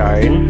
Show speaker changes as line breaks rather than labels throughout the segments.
popcorn.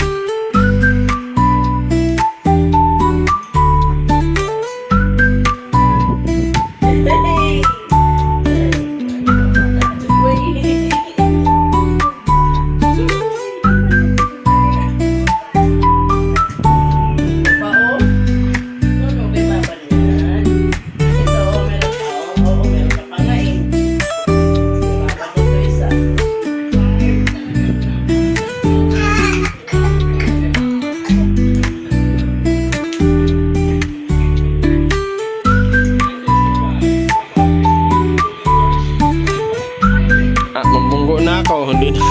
Magbunggo na ako, hindi na.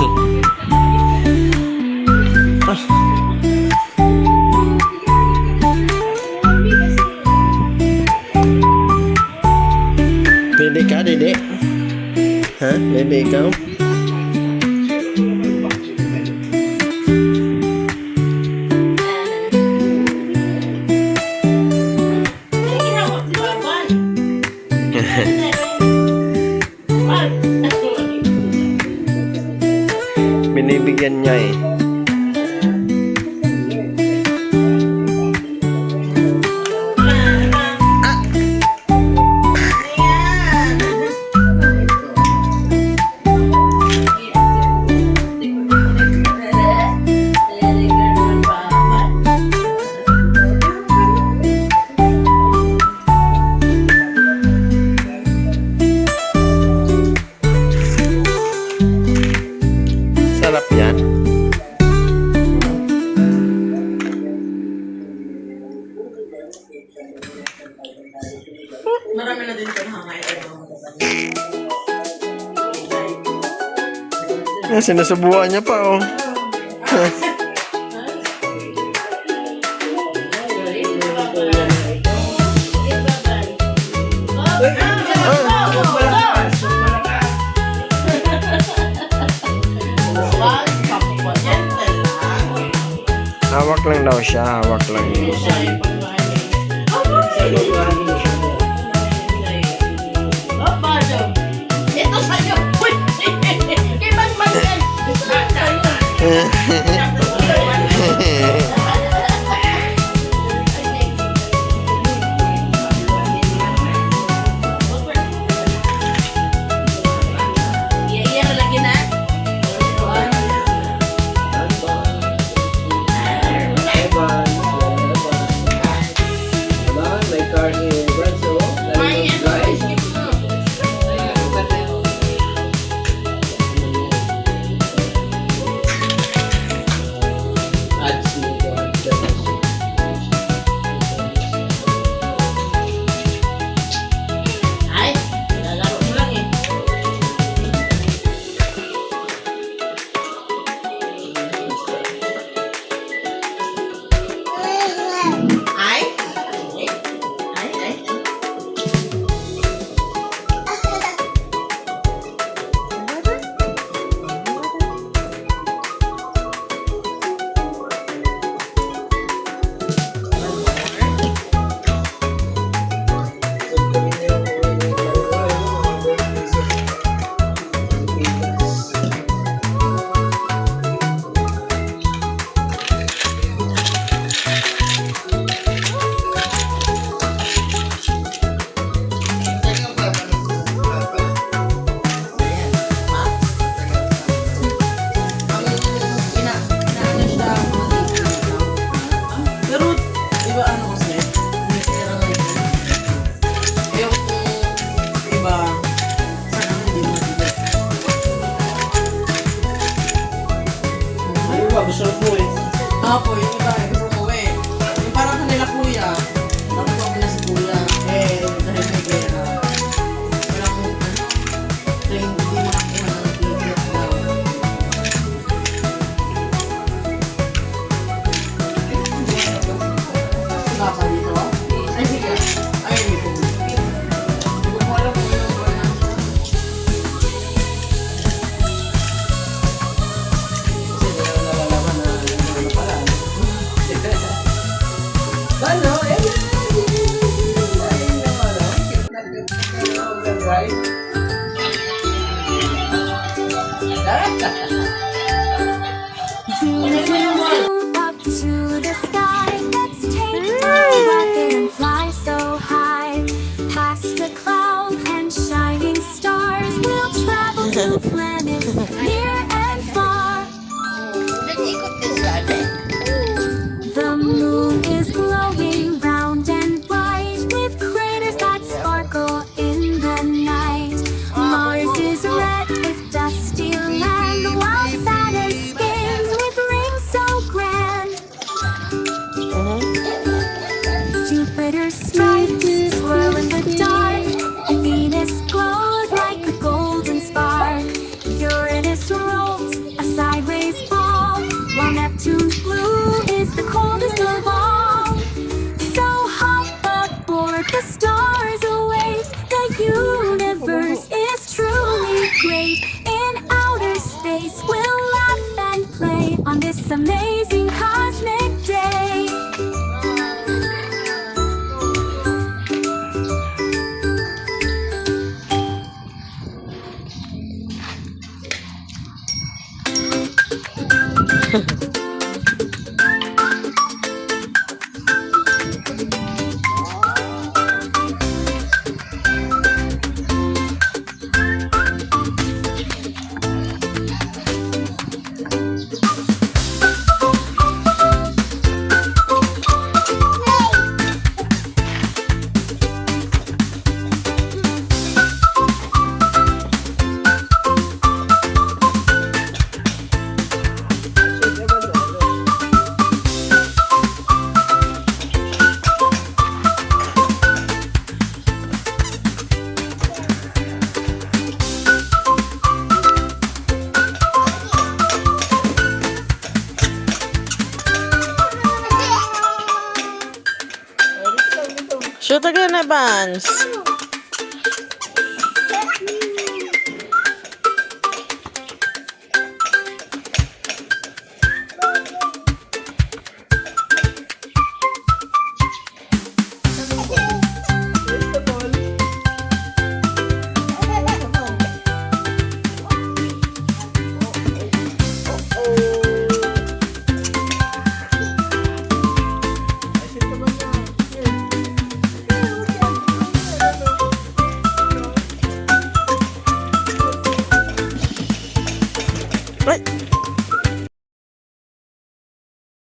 Dede ka, dede? Ha? Dede ikaw? Binibigyan niya eh. Sarap yan.
Marami na din kung hangay.
Sinusubuan niya pa oh. Hawak lang daw siya, hawak lang.
Ito sa'yo! Uy! Kiman man yan! Iya lagi na?
Gusto ko eh.
Apo, yung iba, gusto mo eh. Yung parang kanila kuya, nakuha mo na si kuya. Dahil may pera. Wala mo, dahil hindi makakuha ng ticket daw. Diba pa dito? Ay, sige. Ay, dito. Hindi ko alam kung yung wala.
Ano? Right?
to planets near and far. The moon is glowing round and bright with craters that sparkle in the night. Mars is red with dusty land, while Saturn skims with rings so grand. Jupiter's stripes swirl in the dark. Venus glows like a golden spark. Uranus rolls a sideways ball, while Neptune's blue is the coldest of all. So hop aboard, the stars await. The universe is truly great. In outer space, we'll laugh and play on this amazing cosmic day.
Shoot again, Evans.